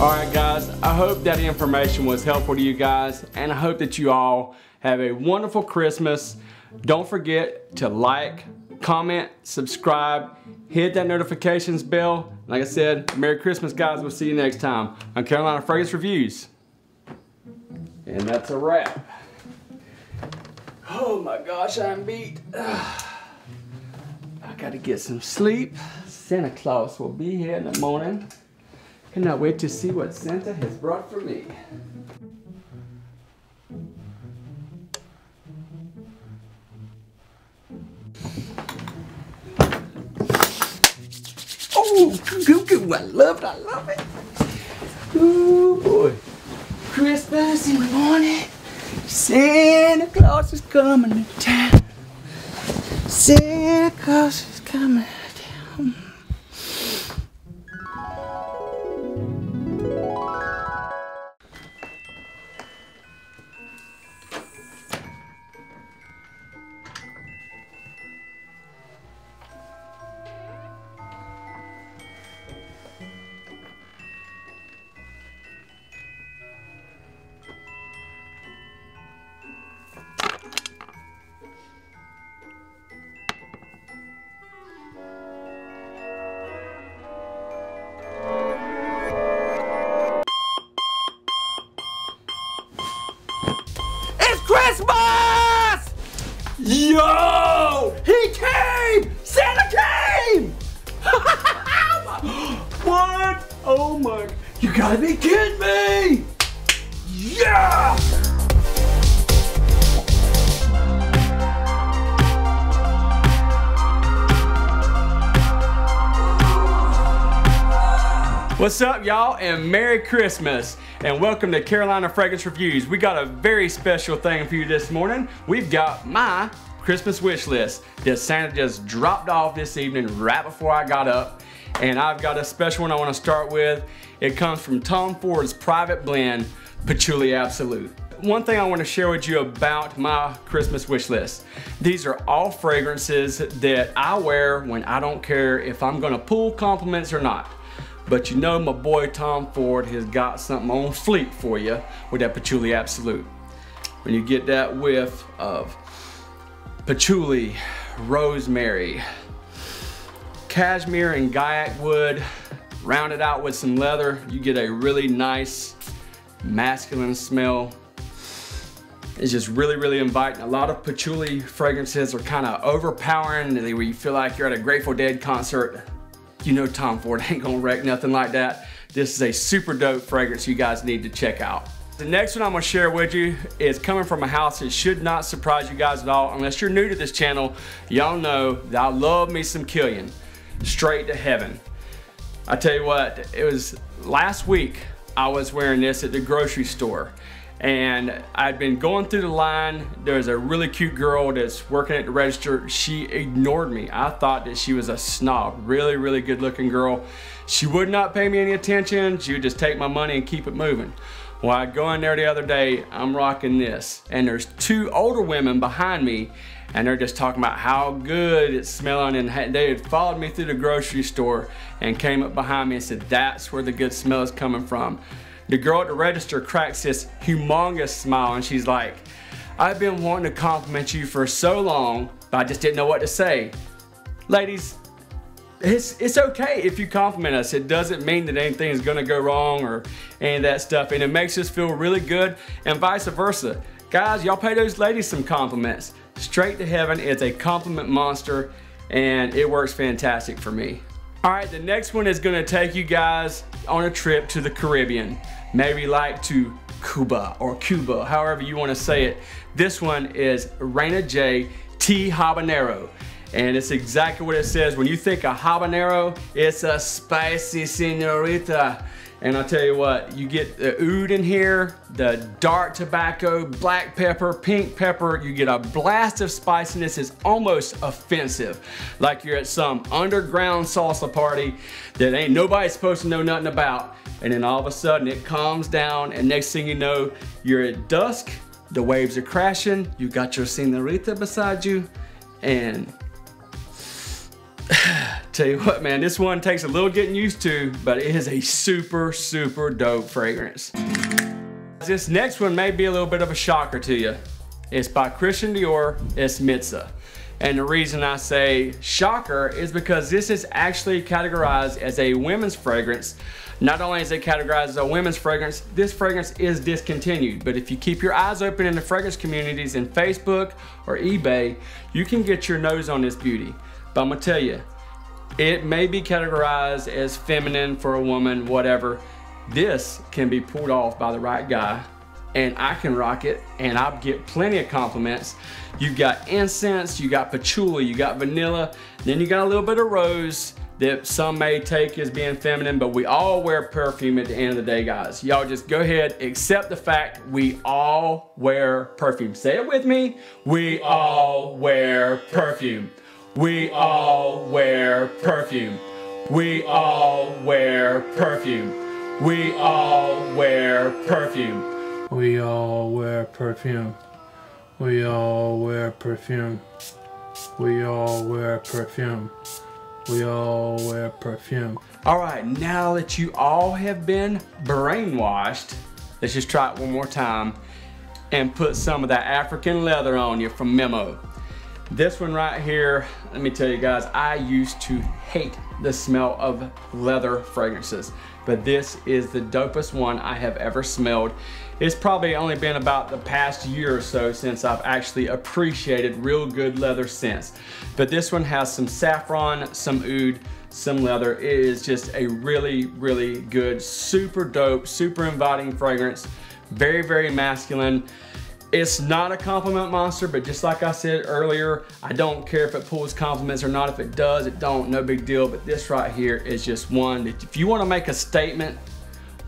Alright guys, I hope that information was helpful to you guys, and I hope that you all have a wonderful Christmas. Don't forget to like, comment, subscribe, hit that notifications bell. Like I said, Merry Christmas guys, we'll see you next time on Carolina Fragrance Reviews. And that's a wrap. Oh my gosh, I'm beat. I gotta get some sleep. Santa Claus will be here in the morning. Cannot wait to see what Santa has brought for me. Oh, goo-goo, I love it. Ooh boy. Christmas in the morning. Santa Claus is coming to town. Santa Claus is coming to town. Christmas! Yo! He came! Santa came! What? Oh my, you gotta be kidding me! Yeah! What's up y'all, and Merry Christmas, and welcome to Carolina Fragrance Reviews. We got a very special thing for you this morning. We've got my Christmas wish list that Santa just dropped off this evening right before I got up. And I've got a special one I want to start with. It comes from Tom Ford's private blend, Patchouli Absolute. One thing I want to share with you about my Christmas wish list. These are all fragrances that I wear when I don't care if I'm going to pull compliments or not. But you know my boy Tom Ford has got something on fleek for you with that Patchouli Absolute. When you get that whiff of patchouli, rosemary, cashmere and gaiac wood, rounded out with some leather, you get a really nice masculine smell. It's just really inviting. A lot of patchouli fragrances are kind of overpowering, where you feel like you're at a Grateful Dead concert. You know Tom Ford ain't gonna wreck nothing like that. This is a super dope fragrance you guys need to check out. The next one I'm gonna share with you is coming from a house that should not surprise you guys at all. Unless you're new to this channel, y'all know that I love me some Killian. Straight to heaven. I tell you what, it was last week I was wearing this at the grocery store. And I'd been going through the line. There's a really cute girl that's working at the register. She ignored me. I thought that she was a snob. Really good looking girl. She would not pay me any attention. She would just take my money and keep it moving. Well, I go in there the other day, I'm rocking this, and there's two older women behind me, and they're just talking about how good it's smelling, and they had followed me through the grocery store and came up behind me and said, that's where the good smell is coming from. The girl at the register cracks this humongous smile and she's like, I've been wanting to compliment you for so long, but I just didn't know what to say. Ladies, it's okay if you compliment us. It doesn't mean that anything is gonna go wrong or any of that stuff, and it makes us feel really good, and vice versa. Guys, y'all pay those ladies some compliments. Straight to heaven is a compliment monster, and it works fantastic for me. All right, the next one is gonna take you guys on a trip to the Caribbean. Maybe like to Cuba or Cuba, however you wanna say it. This one is Reina J Tea Habanero. And it's exactly what it says. When you think of habanero, it's a spicy señorita. And I'll tell you what, you get the oud in here, the dark tobacco, black pepper, pink pepper. You get a blast of spiciness. It's almost offensive. Like you're at some underground salsa party that ain't nobody supposed to know nothing about. And then all of a sudden it calms down, and next thing you know, you're at dusk, the waves are crashing, you got your señorita beside you, and tell you what, man, this one takes a little getting used to, but it is a super, super dope fragrance. This next one may be a little bit of a shocker to you. It's by Christian Dior, it's Mitzva. And the reason I say shocker is because this is actually categorized as a women's fragrance. Not only is it categorized as a women's fragrance, this fragrance is discontinued. But if you keep your eyes open in the fragrance communities in Facebook or eBay, you can get your nose on this beauty. But I'm gonna tell you, it may be categorized as feminine for a woman, whatever. This can be pulled off by the right guy, and I can rock it, and I'll get plenty of compliments. You've got incense, you got patchouli, you got vanilla, then you got a little bit of rose that some may take as being feminine, but we all wear perfume at the end of the day, guys. Y'all just go ahead, accept the fact we all wear perfume. Say it with me. We all wear perfume. We all wear perfume. We all wear perfume. We all wear perfume. We all wear perfume. We all wear perfume. We all wear perfume. We all wear perfume. All right, now that you all have been brainwashed, let's just try it one more time and put some of that African leather on you from Memo. This one right here, let me tell you guys, I used to hate the smell of leather fragrances, but this is the dopest one I have ever smelled. It's probably only been about the past year or so since I've actually appreciated real good leather scents. But this one has some saffron, some oud, some leather. It is just a really, really good, super dope, super inviting fragrance. Very, very masculine. It's not a compliment monster, but just like I said earlier, I don't care if it pulls compliments or not. If it does, it don't, no big deal. But this right here is just one that if you want to make a statement,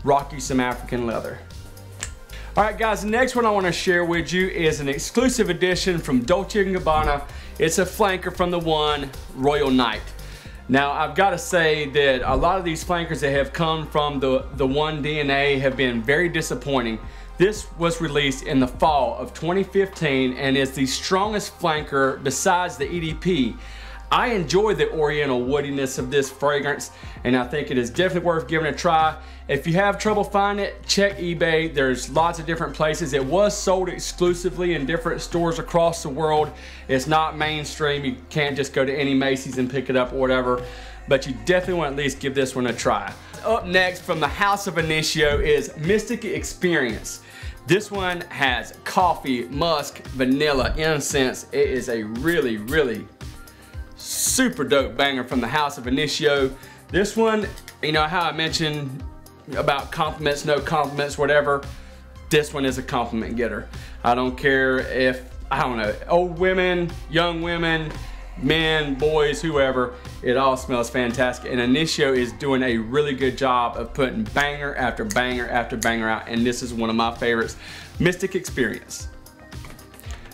rock you some African leather. All right, guys, the next one I want to share with you is an exclusive edition from Dolce & Gabbana. It's a flanker from the one, Royal Night. Now, I've got to say that a lot of these flankers that have come from the one DNA have been very disappointing. This was released in the fall of 2015 and is the strongest flanker besides the EDP. I enjoy the oriental woodiness of this fragrance, and I think it is definitely worth giving a try. If you have trouble finding it, check eBay. There's lots of different places. It was sold exclusively in different stores across the world. It's not mainstream. You can't just go to any Macy's and pick it up or whatever, but you definitely want to at least give this one a try. Up next from the House of Initio is Mystic Experience. This one has coffee, musk, vanilla, incense. It is a really, really super dope banger from the House of Initio. This one, you know how I mentioned about compliments, no compliments, whatever. This one is a compliment getter. I don't care if, I don't know, old women, young women, men, boys, whoever, it all smells fantastic. And Initio is doing a really good job of putting banger after banger after banger out, and this is one of my favorites, Mystic Experience.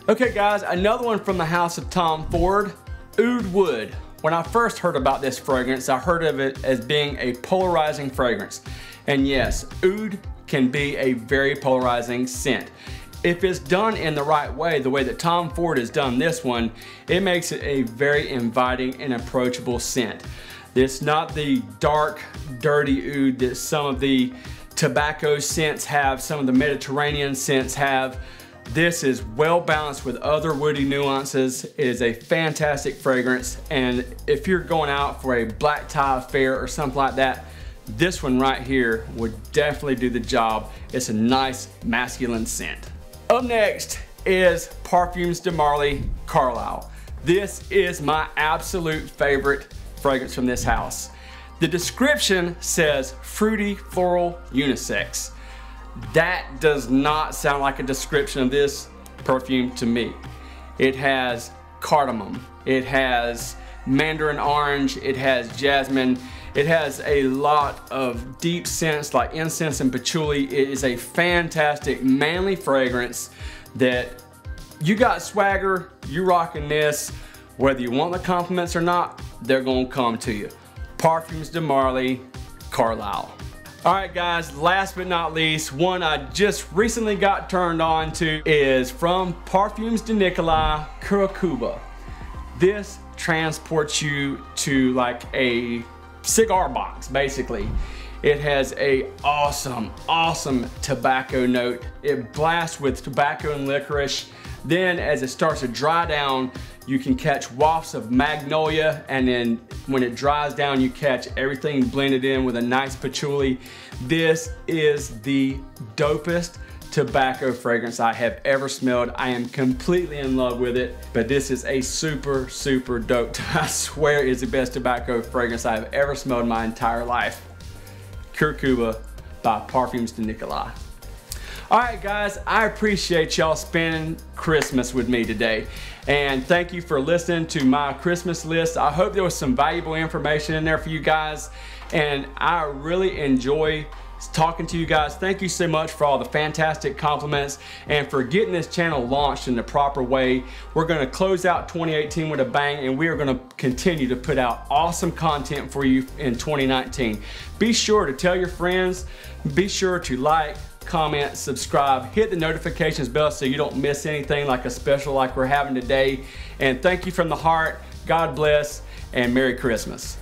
Okay guys, another one from the house of Tom Ford, Oud Wood. When I first heard about this fragrance, I heard of it as being a polarizing fragrance. And yes, oud can be a very polarizing scent. If it's done in the right way, the way that Tom Ford has done this one, it makes it a very inviting and approachable scent. It's not the dark, dirty oud that some of the tobacco scents have, some of the Mediterranean scents have. This is well balanced with other woody nuances. It is a fantastic fragrance, and if you're going out for a black tie affair or something like that, this one right here would definitely do the job. It's a nice masculine scent. Up next is Parfums de Marley, Carlyle. This is my absolute favorite fragrance from this house. The description says fruity, floral, unisex. That does not sound like a description of this perfume to me. It has cardamom, it has mandarin orange, it has jasmine, it has a lot of deep scents like incense and patchouli. It is a fantastic manly fragrance that you got swagger, you rocking this, whether you want the compliments or not, they're gonna come to you. Parfums de Marley, Carlyle. All right guys, last but not least, one I just recently got turned on to is from Parfums de Nicola, Curcuma. This transports you to like a cigar box, basically. It has a awesome tobacco note. It blasts with tobacco and licorice. Then as it starts to dry down, you can catch wafts of magnolia, and then when it dries down, you catch everything blended in with a nice patchouli. This is the dopest tobacco fragrance I have ever smelled. I am completely in love with it, but this is a super dope. I swear it's the best tobacco fragrance I have ever smelled in my entire life. Curcuma by Parfums de Nicola. All right, guys, I appreciate y'all spending Christmas with me today. And thank you for listening to my Christmas list. I hope there was some valuable information in there for you guys. And I really enjoy talking to you guys. Thank you so much for all the fantastic compliments and for getting this channel launched in the proper way. We're going to close out 2018 with a bang, and we are going to continue to put out awesome content for you in 2019. Be sure to tell your friends. Be sure to like, comment, subscribe, hit the notifications bell so you don't miss anything like a special like we're having today. And thank you from the heart. God bless and Merry Christmas.